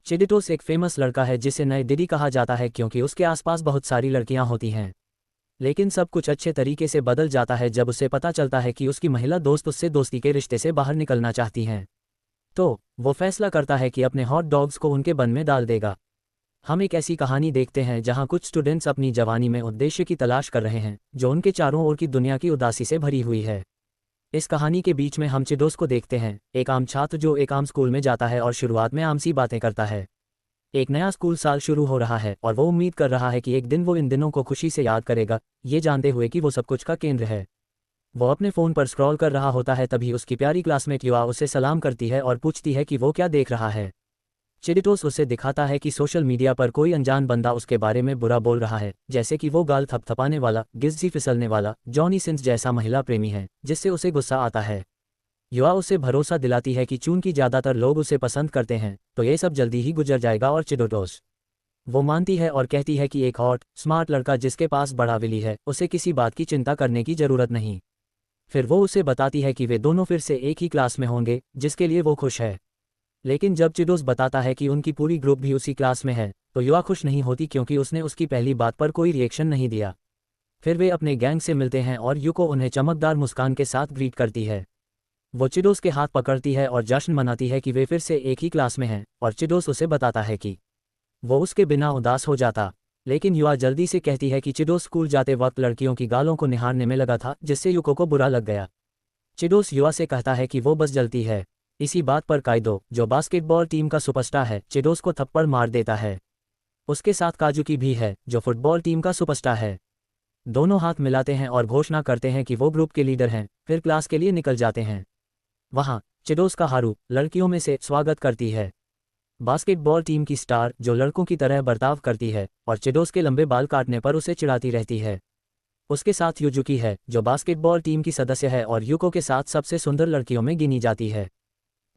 चिडिटोस एक फेमस लड़का है जिसे नए डिडी कहा जाता है क्योंकि उसके आसपास बहुत सारी लड़कियां होती हैं। लेकिन सब कुछ अच्छे तरीके से बदल जाता है जब उसे पता चलता है कि उसकी महिला दोस्त उससे दोस्ती के रिश्ते से बाहर निकलना चाहती हैं। तो वो फैसला करता है कि अपने हॉट डॉग्स को उनके बन में डाल देगा। हम एक ऐसी कहानी देखते हैं जहां कुछ स्टूडेंट्स अपनी जवानी में उद्देश्य की तलाश कर रहे हैं जो उनके चारों ओर की दुनिया की उदासी से भरी हुई है। इस कहानी के बीच में हम चिडोस को देखते हैं, एक आम छात्र जो एक आम स्कूल में जाता है और शुरुआत में आम सी बातें करता है। एक नया स्कूल साल शुरू हो रहा है और वो उम्मीद कर रहा है कि एक दिन वो इन दिनों को खुशी से याद करेगा, ये जानते हुए कि वो सब कुछ का केंद्र है। वो अपने फ़ोन पर स्क्रॉल कर रहा होता है तभी उसकी प्यारी क्लासमेट युवा उसे सलाम करती है और पूछती है कि वो क्या देख रहा है। चिडिटोस उसे दिखाता है कि सोशल मीडिया पर कोई अनजान बंदा उसके बारे में बुरा बोल रहा है, जैसे कि वो गाल थपथपाने वाला, गिज्जी फिसलने वाला, जॉनी सिंस जैसा महिला प्रेमी है, जिससे उसे गुस्सा आता है। युवा उसे भरोसा दिलाती है कि चूंकि ज़्यादातर लोग उसे पसंद करते हैं तो ये सब जल्दी ही गुजर जाएगा और चिडिटोस वो मानती है और कहती है कि एक हॉट स्मार्ट लड़का जिसके पास बड़ा विली है, उसे किसी बात की चिंता करने की ज़रूरत नहीं। फिर वो उसे बताती है कि वे दोनों फिर से एक ही क्लास में होंगे, जिसके लिए वो खुश है। लेकिन जब चिडोस बताता है कि उनकी पूरी ग्रुप भी उसी क्लास में है तो युवा खुश नहीं होती क्योंकि उसने उसकी पहली बात पर कोई रिएक्शन नहीं दिया। फिर वे अपने गैंग से मिलते हैं और युको उन्हें चमकदार मुस्कान के साथ ग्रीट करती है। वो चिडोस के हाथ पकड़ती है और जश्न मनाती है कि वे फिर से एक ही क्लास में हैं और चिडोस उसे बताता है कि वो उसके बिना उदास हो जाता। लेकिन युवा जल्दी से कहती है कि चिडोस स्कूल जाते वक्त लड़कियों की गालों को निहारने में लगा था जिससे युको को बुरा लग गया। चिडोस युवा से कहता है कि वो बस जलती है। इसी बात पर काइदो, जो बास्केटबॉल टीम का सुपरस्टार है, चिडोस को थप्पड़ मार देता है। उसके साथ काजुकी भी है, जो फुटबॉल टीम का सुपरस्टार है। दोनों हाथ मिलाते हैं और घोषणा करते हैं कि वो ग्रुप के लीडर हैं, फिर क्लास के लिए निकल जाते हैं। वहाँ चिडोस का हारू लड़कियों में से स्वागत करती है। बास्केटबॉल टीम की स्टार जो लड़कों की तरह बर्ताव करती है और चिडोस के लंबे बाल काटने पर उसे चिढ़ाती रहती है। उसके साथ युजुकी है जो बास्केटबॉल टीम की सदस्य है और युको के साथ सबसे सुंदर लड़कियों में गिनी जाती है।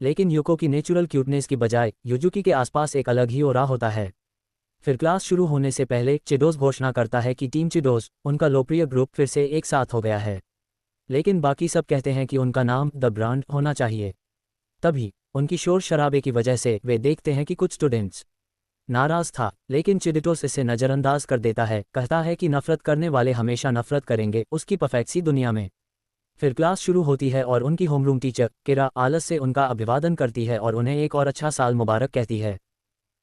लेकिन युको की नेचुरल क्यूटनेस की बजाय युजुकी के आसपास एक अलग ही ऑरा होता है। फिर क्लास शुरू होने से पहले चिडोस घोषणा करता है कि टीम चिडोस, उनका लोकप्रिय ग्रुप, फिर से एक साथ हो गया है। लेकिन बाकी सब कहते हैं कि उनका नाम द ब्रांड होना चाहिए। तभी उनकी शोर शराबे की वजह से वे देखते हैं कि कुछ स्टूडेंट्स नाराज था, लेकिन चिडिटोस इसे नज़रअंदाज कर देता है, कहता है कि नफरत करने वाले हमेशा नफरत करेंगे उसकी परफेक्ट सी दुनिया में। फिर क्लास शुरू होती है और उनकी होमरूम टीचर किरा आलस से उनका अभिवादन करती है और उन्हें एक और अच्छा साल मुबारक कहती है।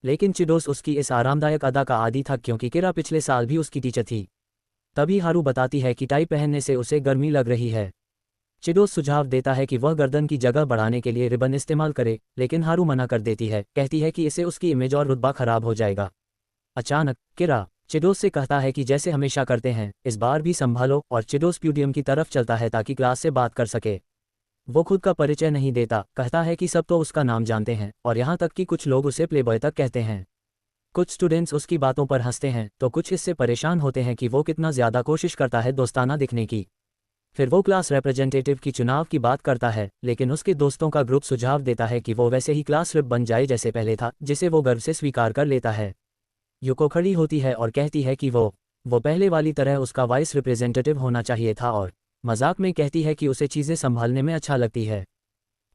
लेकिन चिडोस उसकी इस आरामदायक अदा का आदी था क्योंकि किरा पिछले साल भी उसकी टीचर थी। तभी हारू बताती है कि टाई पहनने से उसे गर्मी लग रही है। चिडोस सुझाव देता है कि वह गर्दन की जगह बढ़ाने के लिए रिबन इस्तेमाल करे, लेकिन हारू मना कर देती है, कहती है कि इससे उसकी इमेज और रुतबा खराब हो जाएगा। अचानक किरा चिडोस से कहता है कि जैसे हमेशा करते हैं, इस बार भी संभालो, और चिडोस प्यूडियम की तरफ चलता है ताकि क्लास से बात कर सके। वो खुद का परिचय नहीं देता, कहता है कि सब तो उसका नाम जानते हैं और यहाँ तक कि कुछ लोग उसे प्लेबॉय तक कहते हैं। कुछ स्टूडेंट्स उसकी बातों पर हंसते हैं तो कुछ इससे परेशान होते हैं कि वो कितना ज़्यादा कोशिश करता है दोस्ताना दिखने की। फिर वो क्लास रिप्रेजेंटेटिव की चुनाव की बात करता है, लेकिन उसके दोस्तों का ग्रुप सुझाव देता है कि वो वैसे ही क्लास रिप बन जाए जैसे पहले था, जिसे वो गर्व से स्वीकार कर लेता है। युको खड़ी होती है और कहती है कि वो पहले वाली तरह उसका वाइस रिप्रेजेंटेटिव होना चाहिए था और मजाक में कहती है कि उसे चीज़ें संभालने में अच्छा लगती है।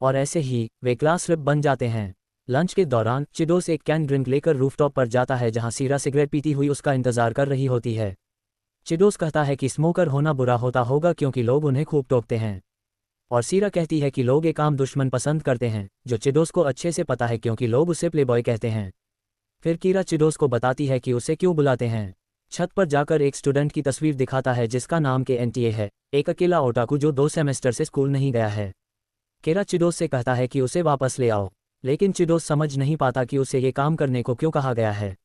और ऐसे ही वे क्लास रिप बन जाते हैं। लंच के दौरान चिडोस एक कैन ड्रिंक लेकर रूफटॉप पर जाता है जहां सीरा सिगरेट पीती हुई उसका इंतजार कर रही होती है। चिडोस कहता है कि स्मोकर होना बुरा होता होगा क्योंकि लोग उन्हें खूब टोकते हैं, और सीरा कहती है कि लोग एक आम दुश्मन पसंद करते हैं, जो चिडोस को अच्छे से पता है क्योंकि लोग उसे प्लेबॉय कहते हैं। फिर कीरा चिडोस को बताती है कि उसे क्यों बुलाते हैं। छत पर जाकर एक स्टूडेंट की तस्वीर दिखाता है जिसका नाम के एनटीए है, एक अकेला ओटाकू जो 2 सेमेस्टर से स्कूल नहीं गया है। कीरा चिडोस से कहता है कि उसे वापस ले आओ, लेकिन चिडोस समझ नहीं पाता कि उसे ये काम करने को क्यों कहा गया है।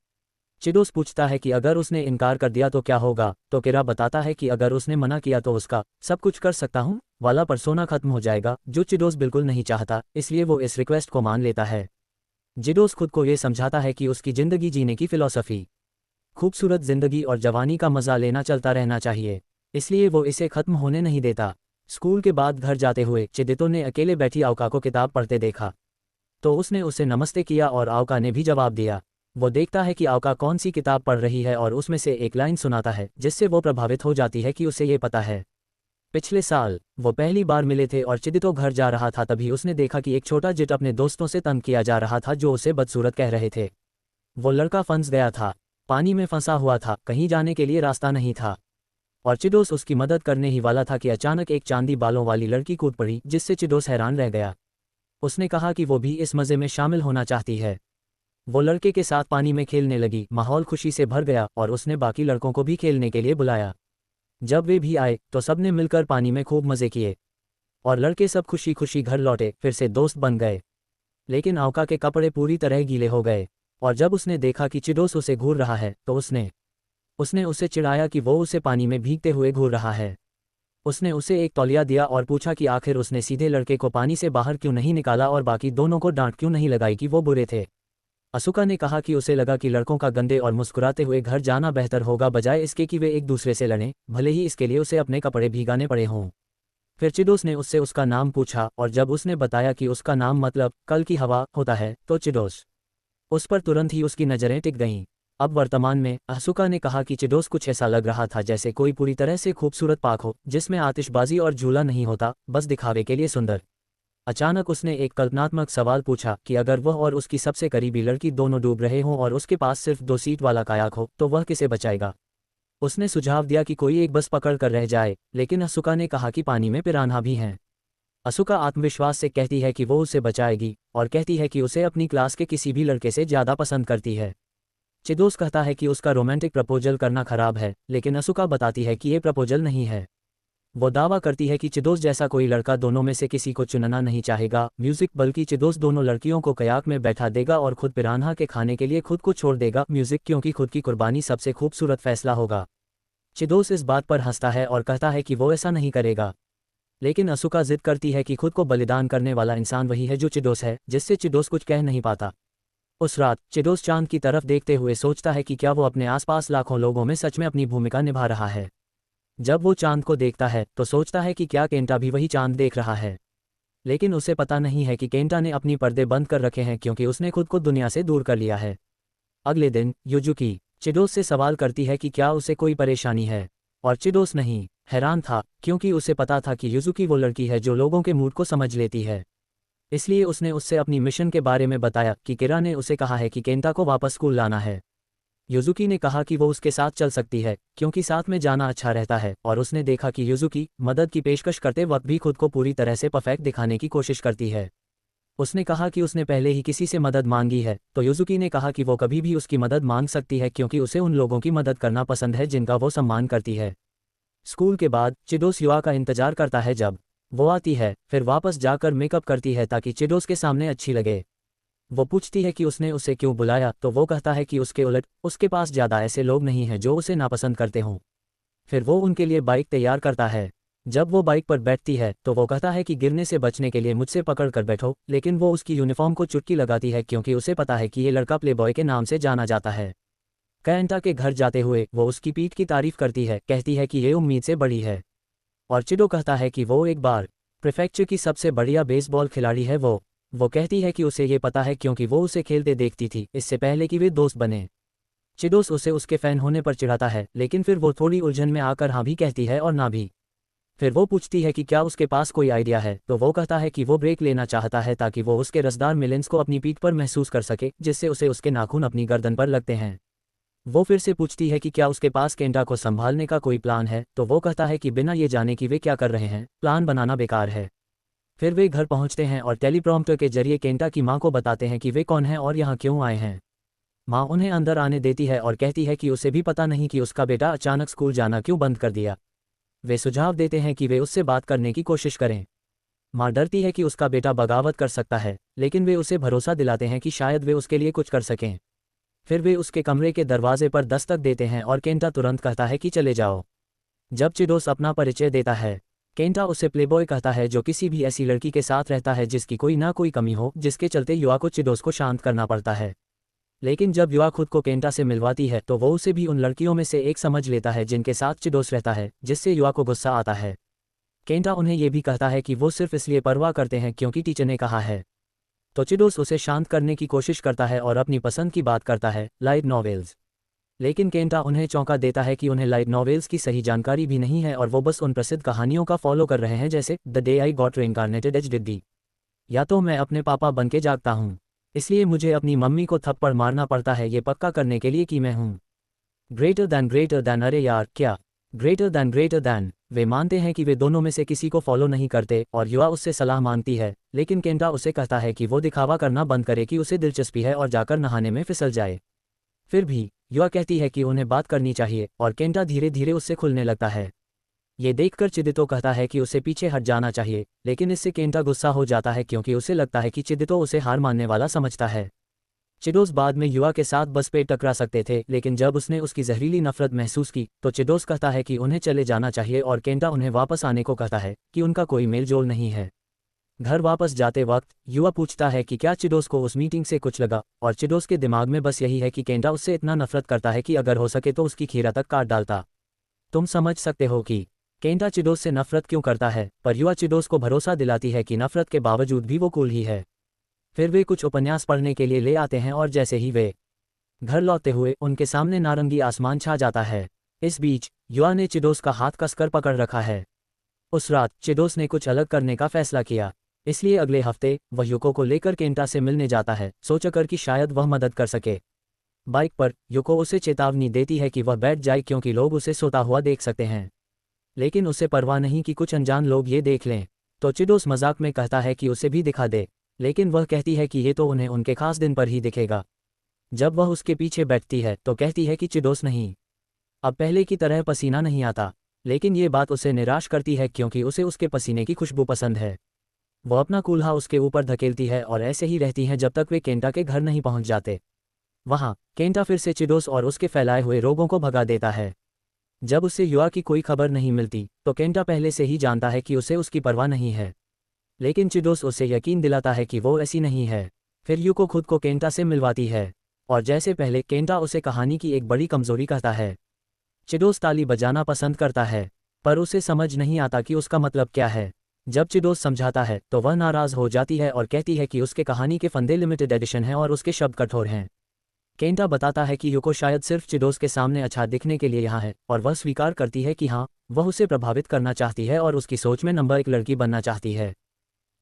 चिडोस पूछता है कि अगर उसने इनकार कर दिया तो क्या होगा, तो कीरा बताता है कि अगर उसने मना किया तो उसका सब कुछ कर सकता हूँ वाला पर्सोना खत्म हो जाएगा, जो चिडोस बिल्कुल नहीं चाहता, इसलिए वो इस रिक्वेस्ट को मान लेता है। चिडोस खुद को ये समझाता है कि उसकी ज़िंदगी जीने की फ़िलॉसफ़ी खूबसूरत ज़िंदगी और जवानी का मज़ा लेना चलता रहना चाहिए, इसलिए वो इसे ख़त्म होने नहीं देता। स्कूल के बाद घर जाते हुए चिडितो ने अकेले बैठी आओका को किताब पढ़ते देखा, तो उसने उसे नमस्ते किया और आओका ने भी जवाब दिया। वो देखता है कि आओका कौन सी किताब पढ़ रही है और उसमें से एक लाइन सुनाता है जिससे वो प्रभावित हो जाती है कि उसे ये पता है। पिछले साल वो पहली बार मिले थे और चिडितो घर जा रहा था, तभी उसने देखा कि एक छोटा जिट अपने दोस्तों से तंग किया जा रहा था जो उसे बदसूरत कह रहे थे। वो लड़का फंस गया था, पानी में फंसा हुआ था, कहीं जाने के लिए रास्ता नहीं था और चिडोस उसकी मदद करने ही वाला था कि अचानक एक चांदी बालों वाली लड़की कूद पड़ी, जिससे चिडोस हैरान रह गया। उसने कहा कि वो भी इस मज़े में शामिल होना चाहती है। वो लड़के के साथ पानी में खेलने लगी, माहौल खुशी से भर गया और उसने बाकी लड़कों को भी खेलने के लिए बुलाया। जब वे भी आए तो सबने मिलकर पानी में खूब मज़े किए और लड़के सब खुशी खुशी घर लौटे, फिर से दोस्त बन गए। लेकिन आउका के कपड़े पूरी तरह गीले हो गए और जब उसने देखा कि चिडोस उसे घूर रहा है तो उसने उसे चिढ़ाया कि वो उसे पानी में भीगते हुए घूर रहा है। उसने उसे एक तौलिया दिया और पूछा कि आखिर उसने सीधे लड़के को पानी से बाहर क्यों नहीं निकाला और बाकी दोनों को डांट क्यों नहीं लगाई कि वो बुरे थे। असुका ने कहा कि उसे लगा कि लड़कों का गंदे और मुस्कुराते हुए घर जाना बेहतर होगा बजाय इसके कि वे एक दूसरे से लड़ें, भले ही इसके लिए उसे अपने कपड़े भीगाने पड़े हों। फिर चिडोस ने उससे उसका नाम पूछा और जब उसने बताया कि उसका नाम मतलब कल की हवा होता है तो चिडोस उस पर तुरंत ही उसकी नज़रें टिक गईं। अब वर्तमान में असुका ने कहा कि चिडोस कुछ ऐसा लग रहा था जैसे कोई पूरी तरह से खूबसूरत पार्क हो जिसमें आतिशबाजी और झूला नहीं होता, बस दिखावे के लिए सुंदर। अचानक उसने एक कल्पनात्मक सवाल पूछा कि अगर वह और उसकी सबसे करीबी लड़की दोनों डूब रहे हों और उसके पास सिर्फ 2 सीट वाला कायाक हो तो वह किसे बचाएगा। उसने सुझाव दिया कि कोई एक बस पकड़ कर रह जाए, लेकिन असुका ने कहा कि पानी में पिरान्हा भी हैं। असुका आत्मविश्वास से कहती है कि वो उसे बचाएगी और कहती है कि उसे अपनी क्लास के किसी भी लड़के से ज़्यादा पसंद करती है। चिडोस कहता है कि उसका रोमांटिक प्रपोजल करना खराब है, लेकिन असुका बताती है कि ये प्रपोजल नहीं है। वो दावा करती है कि चिडोस जैसा कोई लड़का दोनों में से किसी को चुनना नहीं चाहेगा म्यूजिक, बल्कि चिडोस दोनों लड़कियों को कयाक में बैठा देगा और खुद पिरान्हा के खाने के लिए खुद को छोड़ देगा म्यूजिक, क्योंकि खुद की कुर्बानी सबसे खूबसूरत फैसला होगा। चिडोस इस बात पर हंसता है और कहता है कि वो ऐसा नहीं करेगा, लेकिन असुका जिद करती है कि खुद को बलिदान करने वाला इंसान वही है जो चिडोस है, जिससे चिडोस कुछ कह नहीं पाता। उस रात चिडोस चांद की तरफ देखते हुए सोचता है कि क्या वो अपने आसपास लाखों लोगों में सच में अपनी भूमिका निभा रहा है। जब वो चांद को देखता है तो सोचता है कि क्या केंटा भी वही चांद देख रहा है, लेकिन उसे पता नहीं है कि केंटा ने अपनी पर्दे बंद कर रखे हैं क्योंकि उसने खुद को दुनिया से दूर कर लिया है। अगले दिन युजुकी चिडोस से सवाल करती है कि क्या उसे कोई परेशानी है, और चिडोस नहीं हैरान था क्योंकि उसे पता था कि युजुकी वो लड़की है जो लोगों के मूड को समझ लेती है। इसलिए उसने उससे अपनी मिशन के बारे में बताया कि किरा ने उसे कहा है कि केंटा को वापस स्कूल लाना है। युजुकी ने कहा कि वो उसके साथ चल सकती है क्योंकि साथ में जाना अच्छा रहता है, और उसने देखा कि युजुकी मदद की पेशकश करते वक्त भी खुद को पूरी तरह से परफेक्ट दिखाने की कोशिश करती है। उसने कहा कि उसने पहले ही किसी से मदद मांगी है, तो युजुकी ने कहा कि वो कभी भी उसकी मदद मांग सकती है क्योंकि उसे उन लोगों की मदद करना पसंद है जिनका वो सम्मान करती है। स्कूल के बाद चिडोस युआ का इंतजार करता है जब वो आती है, फिर वापस जाकर मेकअप करती है ताकि चिडोस के सामने अच्छी लगे। वो पूछती है कि उसने उसे क्यों बुलाया, तो वो कहता है कि उसके उलट उसके पास ज़्यादा ऐसे लोग नहीं हैं जो उसे नापसंद करते हों। फिर वो उनके लिए बाइक तैयार करता है। जब वो बाइक पर बैठती है तो वो कहता है कि गिरने से बचने के लिए मुझसे पकड़ कर बैठो, लेकिन वो उसकी यूनिफॉर्म को चुटकी लगाती है क्योंकि उसे पता है कि ये लड़का प्लेबॉय के नाम से जाना जाता है। केंटा के घर जाते हुए वो उसकी पीठ की तारीफ करती है, कहती है कि ये उम्मीद से बड़ी है, और चिडो कहता है कि वो एक बार प्रीफेक्चर की सबसे बढ़िया बेसबॉल खिलाड़ी है। वो कहती है कि उसे ये पता है क्योंकि वो उसे खेलते देखती थी इससे पहले कि वे दोस्त बने। चिडोस उसे उसके फ़ैन होने पर चिढ़ाता है, लेकिन फिर वो थोड़ी उलझन में आकर हाँ भी कहती है और ना भी। फिर वो पूछती है कि क्या उसके पास कोई आइडिया है, तो वो कहता है कि वो ब्रेक लेना चाहता है ताकि वो उसके रसदार मिलेंस को अपनी पीठ पर महसूस कर सके, जिससे उसे उसके नाखून अपनी गर्दन पर लगते हैं। वो फिर से पूछती है कि क्या उसके पास केंटा को संभालने का कोई प्लान है, तो वो कहता है कि बिना ये जाने कि वे क्या कर रहे हैं प्लान बनाना बेकार है। फिर वे घर पहुंचते हैं और टेलीप्रॉम्प्टर के जरिए केंटा की मां को बताते हैं कि वे कौन हैं और यहाँ क्यों आए हैं। मां उन्हें अंदर आने देती है और कहती है कि उसे भी पता नहीं कि उसका बेटा अचानक स्कूल जाना क्यों बंद कर दिया। वे सुझाव देते हैं कि वे उससे बात करने की कोशिश करें। मां डरती है कि उसका बेटा बगावत कर सकता है, लेकिन वे उसे भरोसा दिलाते हैं कि शायद वे उसके लिए कुछ कर सकें। फिर वे उसके कमरे के दरवाजे पर दस्तक देते हैं और केंटा तुरंत कहता है कि चले जाओ। जब चिडोस अपना परिचय देता है, केंटा उसे प्लेबॉय कहता है जो किसी भी ऐसी लड़की के साथ रहता है जिसकी कोई ना कोई कमी हो, जिसके चलते युवा को चिडोस को शांत करना पड़ता है। लेकिन जब युवा खुद को केंटा से मिलवाती है तो वो उसे भी उन लड़कियों में से एक समझ लेता है जिनके साथ चिडोस रहता है, जिससे युवा को गुस्सा आता है। केंटा उन्हें ये भी कहता है कि वो सिर्फ इसलिए परवाह करते हैं क्योंकि टीचर ने कहा है। तो चिडोस उसे शांत करने की कोशिश करता है और अपनी पसंद की बात करता है, लाइट नॉवेल्स। लेकिन केंटा उन्हें चौंका देता है कि उन्हें लाइट नॉवेल्स की सही जानकारी भी नहीं है और वो बस उन प्रसिद्ध कहानियों का फॉलो कर रहे हैं, जैसे the day I got reincarnated as Diddy, या तो मैं अपने पापा बन के जागता हूँ, इसलिए मुझे अपनी मम्मी को थप्पड़ मारना पड़ता है ये पक्का करने के लिए कि मैं हूँ। ग्रेटर दैन, अरे यार क्या ग्रेटर दैन। वे मानते हैं कि वे दोनों में से किसी को फॉलो नहीं करते और युवा उससे सलाह मांगती है, लेकिन केंटा उसे कहता है कि वो दिखावा करना बंद करे कि उसे दिलचस्पी है और जाकर नहाने में फिसल जाए। फिर भी युवा कहती है कि उन्हें बात करनी चाहिए और केंटा धीरे धीरे उससे खुलने लगता है। ये देखकर चिदितो कहता है कि उसे पीछे हट जाना चाहिए, लेकिन इससे केंटा गुस्सा हो जाता है क्योंकि उसे लगता है कि चिदितो उसे हार मानने वाला समझता है। चिडोस बाद में युवा के साथ बस पे टकरा सकते थे, लेकिन जब उसने उसकी जहरीली नफरत महसूस की तो चिडोस कहता है कि उन्हें चले जाना चाहिए और केंटा उन्हें वापस आने को कहता है कि उनका कोई मेल जोल नहीं है। घर वापस जाते वक्त युवा पूछता है कि क्या चिडोस को उस मीटिंग से कुछ लगा, और चिडोस के दिमाग में बस यही है कि केंटा उससे इतना नफरत करता है कि अगर हो सके तो उसकी खीरा तक काट डालता। तुम समझ सकते हो कि केंटा चिडोस से नफरत क्यों करता है, पर युवा चिडोस को भरोसा दिलाती है कि नफरत के बावजूद भी वो कूल ही है। फिर वे कुछ उपन्यास पढ़ने के लिए ले आते हैं और जैसे ही वे घर लौटते हुए उनके सामने नारंगी आसमान छा जाता है। इस बीच युवा ने चिडोस का हाथ कसकर पकड़ रखा है। उस रात चिडोस ने कुछ अलग करने का फैसला किया, इसलिए अगले हफ्ते वह युको को लेकर केंटा से मिलने जाता है, सोचकर कि शायद वह मदद कर सके। बाइक पर युको उसे चेतावनी देती है कि वह बैठ जाए क्योंकि लोग उसे सोता हुआ देख सकते हैं, लेकिन उसे परवाह नहीं कि कुछ अनजान लोग ये देख लें। तो चिडोस मजाक में कहता है कि उसे भी दिखा दे, लेकिन वह कहती है कि ये तो उन्हें उनके खास दिन पर ही दिखेगा। जब वह उसके पीछे बैठती है तो कहती है कि चिडोस नहीं, अब पहले की तरह पसीना नहीं आता, लेकिन ये बात उसे निराश करती है क्योंकि उसे उसके पसीने की खुशबू पसंद है। वो अपना कूल्हा उसके ऊपर धकेलती है और ऐसे ही रहती हैं जब तक वे केंटा के घर नहीं पहुंच जाते। वहां केंटा फिर से चिडोस और उसके फैलाए हुए रोगों को भगा देता है। जब उसे युवा की कोई खबर नहीं मिलती तो केंटा पहले से ही जानता है कि उसे उसकी परवाह नहीं है, लेकिन चिडोस उसे यकीन दिलाता है कि वो ऐसी नहीं है। फिर युको खुद को केंटा से मिलवाती है और जैसे पहले केंटा उसे कहानी की एक बड़ी कमजोरी कहता है। चिडोस ताली बजाना पसंद करता है, पर उसे समझ नहीं आता कि उसका मतलब क्या है। जब चिडोस समझाता है तो वह नाराज हो जाती है और कहती है कि उसके कहानी के फंदे लिमिटेड एडिशन हैं और उसके शब्द कठोर हैं। केंटा बताता है कि युको शायद सिर्फ चिडोस के सामने अच्छा दिखने के लिए यहाँ है, और वह स्वीकार करती है कि हाँ, वह उसे प्रभावित करना चाहती है और उसकी सोच में नंबर 1 लड़की बनना चाहती है।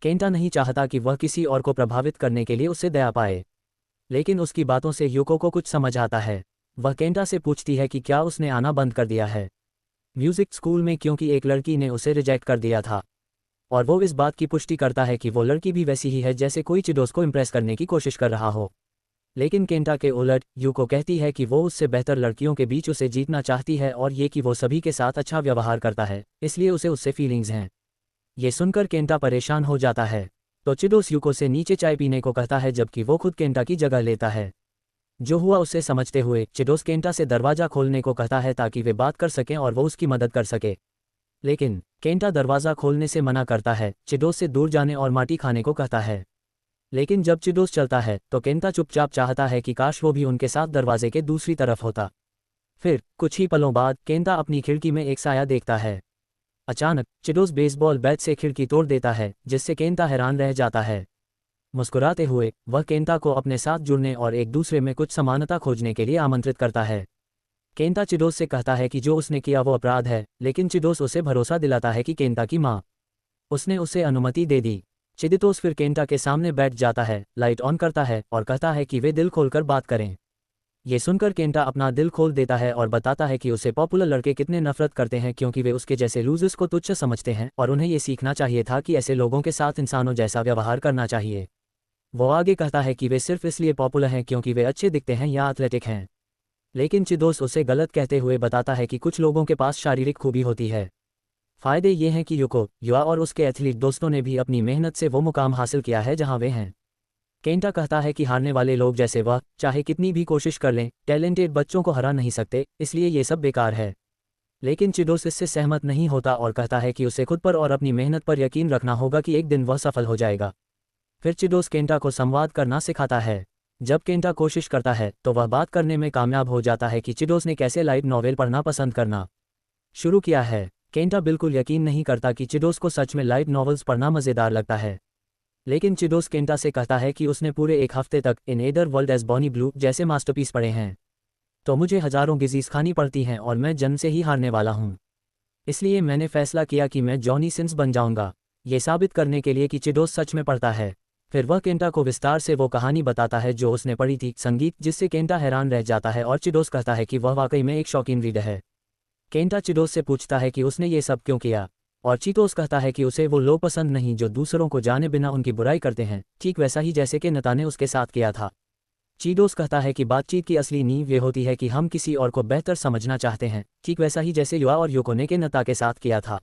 केंटा नहीं चाहता कि वह किसी और को प्रभावित करने के लिए उससे दया पाए, लेकिन उसकी बातों से युको को कुछ समझ आता है। वह केंटा से पूछती है कि क्या उसने आना बंद कर दिया है म्यूजिक स्कूल में, क्योंकि एक लड़की ने उसे रिजेक्ट कर दिया था, और वो इस बात की पुष्टि करता है कि वो लड़की भी वैसी ही है जैसे कोई चिडोस को इम्प्रेस करने की कोशिश कर रहा हो। लेकिन केंटा के उलट युको कहती है कि वो उससे बेहतर लड़कियों के बीच उसे जीतना चाहती है और ये कि वो सभी के साथ अच्छा व्यवहार करता है, इसलिए उसे उससे फीलिंग्स हैं। ये सुनकर केंटा परेशान हो जाता है, तो चिडोस युको से नीचे चाय पीने को कहता है जबकि वो खुद केंटा की जगह लेता है। जो हुआ उसे समझते हुए चिडोस केंटा से दरवाज़ा खोलने को कहता है ताकि वे बात कर सकें और वो उसकी मदद कर सके, लेकिन केंटा दरवाज़ा खोलने से मना करता है, चिडोस से दूर जाने और माटी खाने को कहता है। लेकिन जब चिडोस चलता है तो केंटा चुपचाप चाहता है कि काश वो भी उनके साथ दरवाजे के दूसरी तरफ होता। फिर कुछ ही पलों बाद केंटा अपनी खिड़की में एक साया देखता है। अचानक चिडोस बेसबॉल बैट से खिड़की तोड़ देता है, जिससे केंटा हैरान रह जाता है। मुस्कुराते हुए वह केंटा को अपने साथ जुड़ने और एक दूसरे में कुछ समानता खोजने के लिए आमंत्रित करता है। केंटा चिडोस से कहता है कि जो उसने किया वो अपराध है, लेकिन चिडोस उसे भरोसा दिलाता है कि केंटा की माँ उसने उसे अनुमति दे दी। चिदितोस फिर केंटा के सामने बैठ जाता है, लाइट ऑन करता है और कहता है कि वे दिल खोलकर बात करें। ये सुनकर केंटा अपना दिल खोल देता है और बताता है कि उसे पॉपुलर लड़के कितने नफरत करते हैं क्योंकि वे उसके जैसे लूजर्स को तुच्छ समझते हैं और उन्हें ये सीखना चाहिए था कि ऐसे लोगों के साथ इंसानों जैसा व्यवहार करना चाहिए। वो आगे कहता है कि वे सिर्फ इसलिए पॉपुलर हैं क्योंकि वे अच्छे दिखते हैं या एथलेटिक हैं, लेकिन चिदोस उसे गलत कहते हुए बताता है कि कुछ लोगों के पास शारीरिक खूबी होती है। फायदे ये हैं कि युको, युवा और उसके एथलीट दोस्तों ने भी अपनी मेहनत से वो मुकाम हासिल किया है जहां वे हैं। केंटा कहता है कि हारने वाले लोग जैसे वह चाहे कितनी भी कोशिश कर लें, टैलेंटेड बच्चों को हरा नहीं सकते, इसलिए ये सब बेकार है। लेकिन चिडोस इससे सहमत नहीं होता और कहता है कि उसे खुद पर और अपनी मेहनत पर यकीन रखना होगा कि एक दिन वह सफल हो जाएगा। फिर चिडोस केंटा को संवाद करना सिखाता है। जब केंटा कोशिश करता है तो वह बात करने में कामयाब हो जाता है कि चिडोस ने कैसे लाइट नॉवेल पढ़ना पसंद करना शुरू किया है। केंटा बिल्कुल यकीन नहीं करता कि चिडोस को सच में लाइट नॉवेल्स पढ़ना मज़ेदार लगता है, लेकिन चिडोस केंटा से कहता है कि उसने पूरे एक हफ्ते तक in ether world as Bonnie Blue जैसे मास्टरपीस पढ़े हैं। तो मुझे हजारों गिजीज खानी पड़ती हैं और मैं जन्म से ही हारने वाला हूँ। इसलिए मैंने फैसला किया कि मैं जॉनी सिंस बन जाऊंगा, ये साबित करने के लिए कि चिडोस सच में पढ़ता है। फिर वह केंटा को विस्तार से वो कहानी बताता है जो उसने पढ़ी थी, संगीत, जिससे केंटा हैरान रह जाता है और चिडोस कहता है कि वह वाकई में एक शौकीन रीडर है। केंटा चिडोस से पूछता है कि उसने ये सब क्यों किया, और चिडोस कहता है कि उसे वो लोग पसंद नहीं जो दूसरों को जाने बिना उनकी बुराई करते हैं, ठीक वैसा ही जैसे कि नता ने उसके साथ किया था। चिडोस कहता है कि बातचीत की असली नींव ये होती है कि हम किसी और को बेहतर समझना चाहते हैं, ठीक वैसा ही जैसे युवा और योको ने केनता के साथ किया था।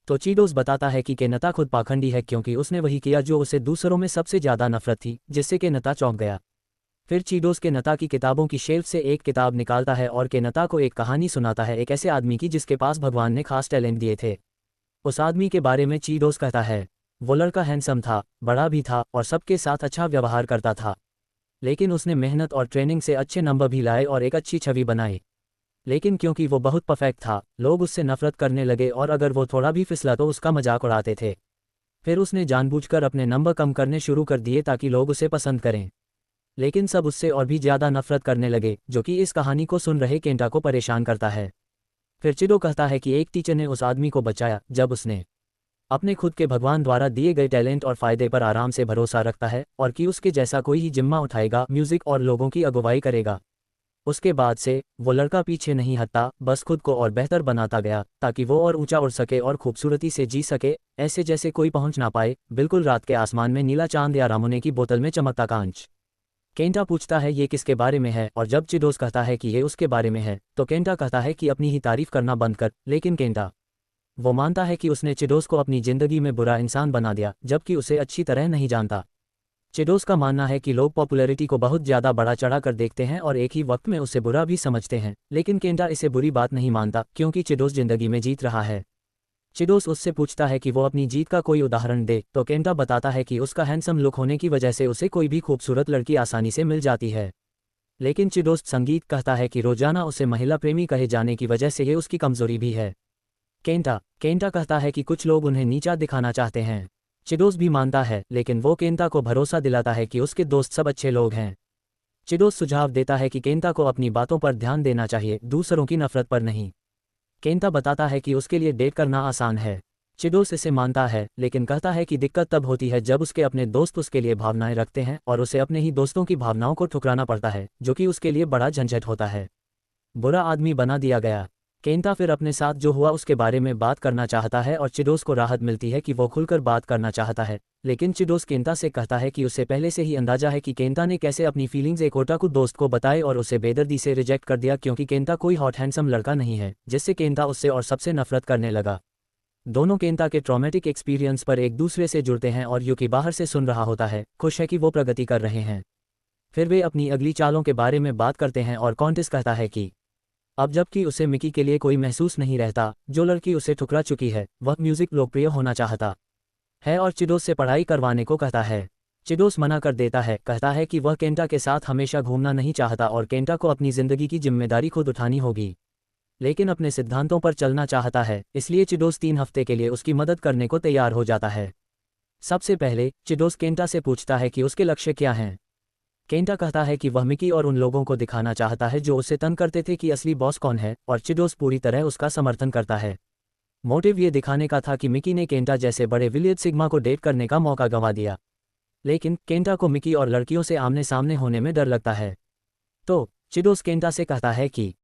तो चिडोस बताता है कि केनता खुद पाखंडी है क्योंकि उसने वही किया जो उसे दूसरों में सबसे ज़्यादा नफरत थी, जिससे केनता चौंक गया। फिर चिडोस केनता की किताबों की शेल्फ से एक किताब निकालता है और केनता को एक कहानी सुनाता है, एक ऐसे आदमी की जिसके पास भगवान ने खास टैलेंट दिए थे। उस आदमी के बारे में चिडोस कहता है, वो लड़का हैंडसम था, बड़ा भी था और सबके साथ अच्छा व्यवहार करता था। लेकिन उसने मेहनत और ट्रेनिंग से अच्छे नंबर भी लाए और एक अच्छी छवि बनाई। लेकिन क्योंकि वो बहुत परफेक्ट था, लोग उससे नफरत करने लगे और अगर वो थोड़ा भी फिसला तो उसका मजाक उड़ाते थे। फिर उसने जानबूझकर अपने नंबर कम करने शुरू कर दिए ताकि लोग उसे पसंद करें। लेकिन सब उससे और भी ज़्यादा नफरत करने लगे, जो कि इस कहानी को सुन रहे केंटा को परेशान करता है। फिर चिडो कहता है कि एक टीचर ने उस आदमी को बचाया जब उसने अपने खुद के भगवान द्वारा दिए गए टैलेंट और फायदे पर आराम से भरोसा रखता है, और कि उसके जैसा कोई ही जिम्मा उठाएगा, म्यूजिक और लोगों की अगुवाई करेगा। उसके बाद से वो लड़का पीछे नहीं हटता, बस खुद को और बेहतर बनाता गया ताकि वो और ऊंचा उड़ सके और खूबसूरती से जी सके, ऐसे जैसे कोई पहुंच ना पाए, बिल्कुल रात के आसमान में नीला चांद या रामुने की बोतल में चमकता कांच। केंटा पूछता है ये किसके बारे में है, और जब चिडोस कहता है कि ये उसके बारे में है तो केंटा कहता है कि अपनी ही तारीफ करना बंद कर। लेकिन केंटा वो मानता है कि उसने चिडोस को अपनी जिंदगी में बुरा इंसान बना दिया, जबकि उसे अच्छी तरह नहीं जानता। चिडोस का मानना है कि लोग पॉपुलैरिटी को बहुत ज़्यादा बड़ा चढ़ा कर देखते हैं और एक ही वक्त में उसे बुरा भी समझते हैं, लेकिन केंटा इसे बुरी बात नहीं मानता क्योंकि चिडोस जिंदगी में जीत रहा है। चिडोस उससे पूछता है कि वो अपनी जीत का कोई उदाहरण दे, तो केंटा बताता है कि उसका हैंडसम लुक होने की वजह से उसे कोई भी खूबसूरत लड़की आसानी से मिल जाती है। लेकिन चिडोस संगीत कहता है कि रोजाना उसे महिला प्रेमी कहे जाने की वजह से ये उसकी कमजोरी भी है। केंटा कहता है कि कुछ लोग उन्हें नीचा दिखाना चाहते हैं। चिडोस भी मानता है, लेकिन वो केंटा को भरोसा दिलाता है कि उसके दोस्त सब अच्छे लोग हैं। चिडोस सुझाव देता है कि केंटा को अपनी बातों पर ध्यान देना चाहिए, दूसरों की नफरत पर नहीं। केंटा बताता है कि उसके लिए डेट करना आसान है। चिडोस इसे मानता है, लेकिन कहता है कि दिक्कत तब होती है जब उसके अपने दोस्त उसके लिए भावनाएं रखते हैं और उसे अपने ही दोस्तों की भावनाओं को ठुकराना पड़ता है, जो कि उसके लिए बड़ा झंझट होता है। बुरा आदमी बना दिया गया। केंटा फिर अपने साथ जो हुआ उसके बारे में बात करना चाहता है और चिडोस को राहत मिलती है कि वो खुलकर बात करना चाहता है, लेकिन चिडोस केंटा से कहता है कि उसे पहले से ही अंदाजा है कि केंटा ने कैसे अपनी फीलिंग्स एक ओटाकू दोस्त को बताए और उसे बेदर्दी से रिजेक्ट कर दिया क्योंकि केंटा कोई हॉट हैंडसम लड़का नहीं है, जिससे केंटा उससे और सबसे नफरत करने लगा। दोनों केंटा के ट्रॉमेटिक एक्सपीरियंस पर एक दूसरे से जुड़ते हैं और यूकी बाहर से सुन रहा होता है, खुश है कि वो प्रगति कर रहे हैं। फिर वे अपनी अगली चालों के बारे में बात करते हैं और कॉन्टिस कहता है कि अब जबकि उसे मिकी के लिए कोई महसूस नहीं रहता, जो लड़की उसे ठुकरा चुकी है, वह म्यूजिक लोकप्रिय होना चाहता है और चिडोस से पढ़ाई करवाने को कहता है। चिडोस मना कर देता है, कहता है कि वह केंटा के साथ हमेशा घूमना नहीं चाहता और केंटा को अपनी जिंदगी की जिम्मेदारी खुद उठानी होगी, लेकिन अपने सिद्धांतों पर चलना चाहता है। इसलिए चिडोस 3 हफ्ते के लिए उसकी मदद करने को तैयार हो जाता है। सबसे पहले चिडोस केंटा से पूछता है कि उसके लक्ष्य क्या हैं। केंटा कहता है कि वह मिकी और उन लोगों को दिखाना चाहता है जो उसे तंग करते थे कि असली बॉस कौन है, और चिडोस पूरी तरह उसका समर्थन करता है। मोटिव ये दिखाने का था कि मिकी ने केंटा जैसे बड़े विलियड सिग्मा को डेट करने का मौका गंवा दिया, लेकिन केंटा को मिकी और लड़कियों से आमने सामने होने में डर लगता है। तो चिडोस केंटा से कहता है कि